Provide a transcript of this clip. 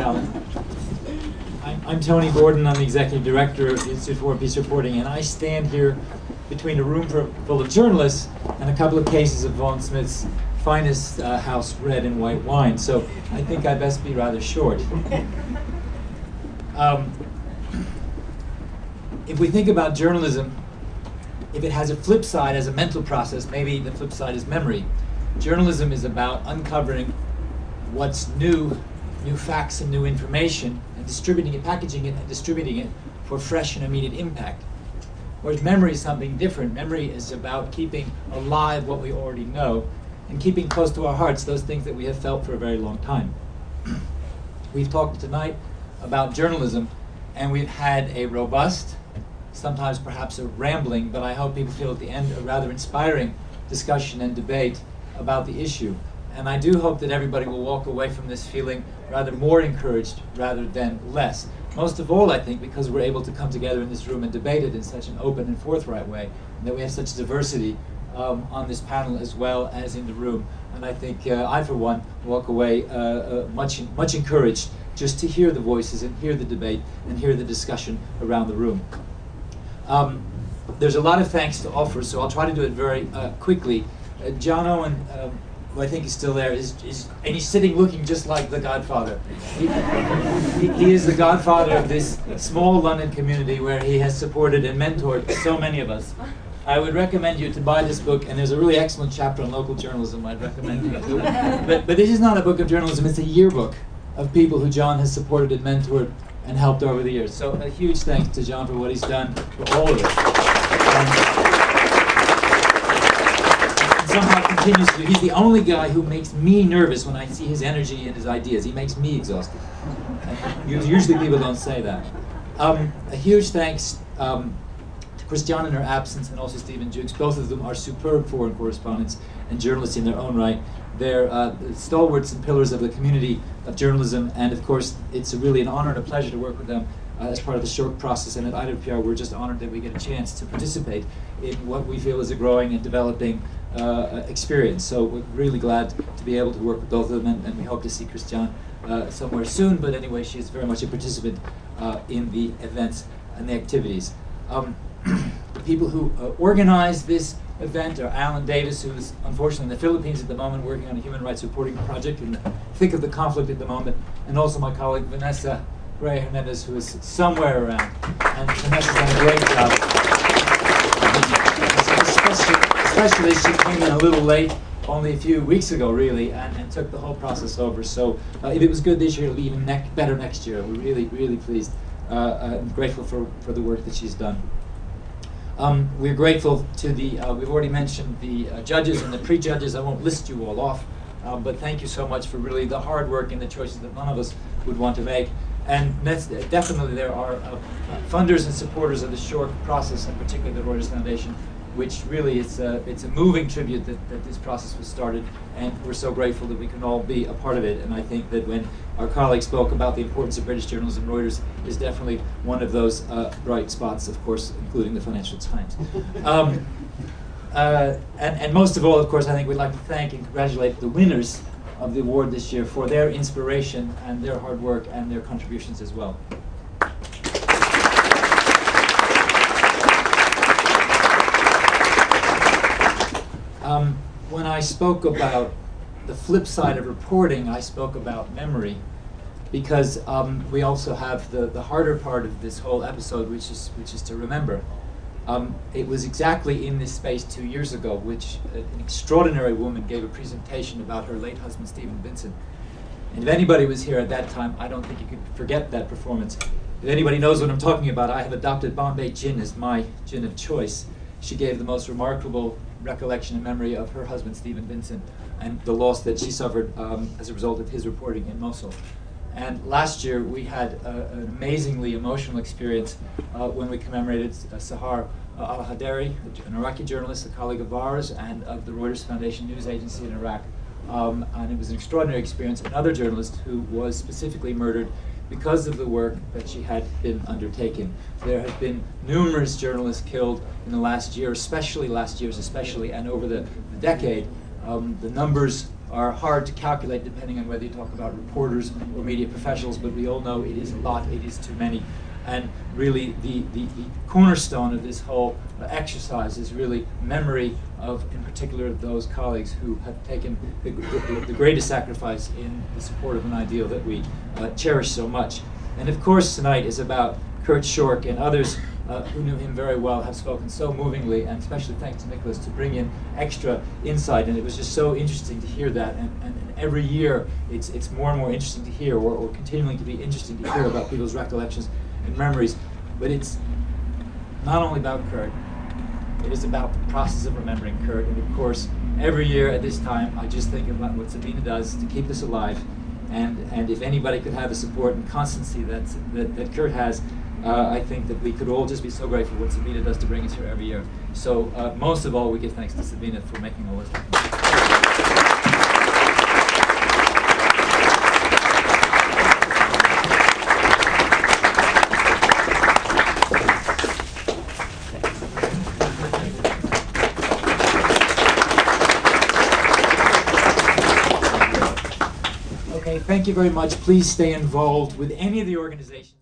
Alan. I'm Tony Borden. I'm the Executive Director of the Institute for Peace Reporting, and I stand here between a room full of journalists and a couple of cases of Vaughan Smith's finest house red and white wine, so I think I best be rather short. If we think about journalism, if it has a flip side as a mental process, maybe the flip side is memory. Journalism is about uncovering what's new facts and new information, and distributing it, packaging it, and distributing it for fresh and immediate impact. Whereas memory is something different. Memory is about keeping alive what we already know and keeping close to our hearts those things that we have felt for a very long time. We've talked tonight about journalism, and we've had a robust, sometimes perhaps a rambling, but I hope people feel at the end a rather inspiring discussion and debate about the issue. And I do hope that everybody will walk away from this feeling rather more encouraged rather than less. Most of all, I think, because we're able to come together in this room and debate it in such an open and forthright way, and that we have such diversity on this panel as well as in the room. And I think I, for one, walk away much encouraged just to hear the voices and hear the debate and hear the discussion around the room. There's a lot of thanks to offer, so I'll try to do it very quickly. John Owen, who I think is still there, and he's sitting looking just like the Godfather. He is the Godfather of this small London community where he has supported and mentored so many of us. I would recommend you to buy this book, and there's a really excellent chapter on local journalism I'd recommend you to. But this is not a book of journalism, it's a yearbook of people who John has supported and mentored and helped over the years. So a huge thanks to John for what he's done for all of us. And somehow continues to. He's the only guy who makes me nervous when I see his energy and his ideas. He makes me exhausted. Usually people don't say that. A huge thanks to Christiane in her absence, and also Stephen Jukes. Both of them are superb foreign correspondents and journalists in their own right. They're stalwarts and pillars of the community of journalism, and of course it's really an honor and a pleasure to work with them as part of the Schork process. And at IWPR we're just honored that we get a chance to participate in what we feel is a growing and developing experience. So we're really glad to be able to work with both of them, and we hope to see Christiane somewhere soon, but anyway, she's very much a participant in the events and the activities. The people who organize this event are Alan Davis, who is unfortunately in the Philippines at the moment working on a human rights reporting project in the thick of the conflict at the moment, and also my colleague Vanessa Gray Hernandez, who is somewhere around, and Vanessa's done a great job. Especially she came in a little late, only a few weeks ago really, and took the whole process over. So if it was good this year, it'll be even better next year. We're really pleased and grateful for the work that she's done. We're grateful to the, we've already mentioned the judges and the pre-judges. I won't list you all off, but thank you so much for really the hard work and the choices that none of us would want to make. And that's, definitely there are funders and supporters of the Schork process, and particularly the Reuters Foundation, which really it's a moving tribute that this process was started, and we're so grateful that we can all be a part of it. And I think that when our colleague spoke about the importance of British journalism, Reuters is definitely one of those bright spots, of course, including the Financial Times. And most of all, of course, I think we'd like to thank and congratulate the winners of the award this year for their inspiration and their hard work and their contributions as well. When I spoke about the flip side of reporting, I spoke about memory, because we also have the harder part of this whole episode, which is to remember. It was exactly in this space 2 years ago which an extraordinary woman gave a presentation about her late husband, Stephen Vincent. And if anybody was here at that time, I don't think you could forget that performance. If anybody knows what I'm talking about, I have adopted Bombay gin as my gin of choice. She gave the most remarkable recollection and memory of her husband, Stephen Vincent, and the loss that she suffered as a result of his reporting in Mosul. And last year we had an amazingly emotional experience when we commemorated Sahar al-Hadari, an Iraqi journalist, a colleague of ours, and of the Reuters Foundation news agency in Iraq. And it was an extraordinary experience. Another journalist who was specifically murdered because of the work that she had been undertaking. There have been numerous journalists killed in the last year, especially last year's, and over the decade. The numbers are hard to calculate depending on whether you talk about reporters or media professionals, but we all know it is a lot, it is too many. And really the cornerstone of this whole exercise is really memory of, in particular, those colleagues who have taken the greatest sacrifice in the support of an ideal that we cherish so much. And of course tonight is about Kurt Schork, and others who knew him very well have spoken so movingly, and especially thanks to Nicholas to bring in extra insight. And it was just so interesting to hear that, and every year it's more and more interesting to hear, or continuing to be interesting to hear about people's recollections and memories. But it's not only about Kurt, it is about the process of remembering Kurt. And of course, every year at this time, I just think about what Sabina does to keep us alive. And if anybody could have the support and constancy that Kurt has, I think that we could all just be so grateful what Sabina does to bring us here every year. So most of all, we give thanks to Sabina for making all this happen. Okay, thank you very much. Please stay involved with any of the organizations.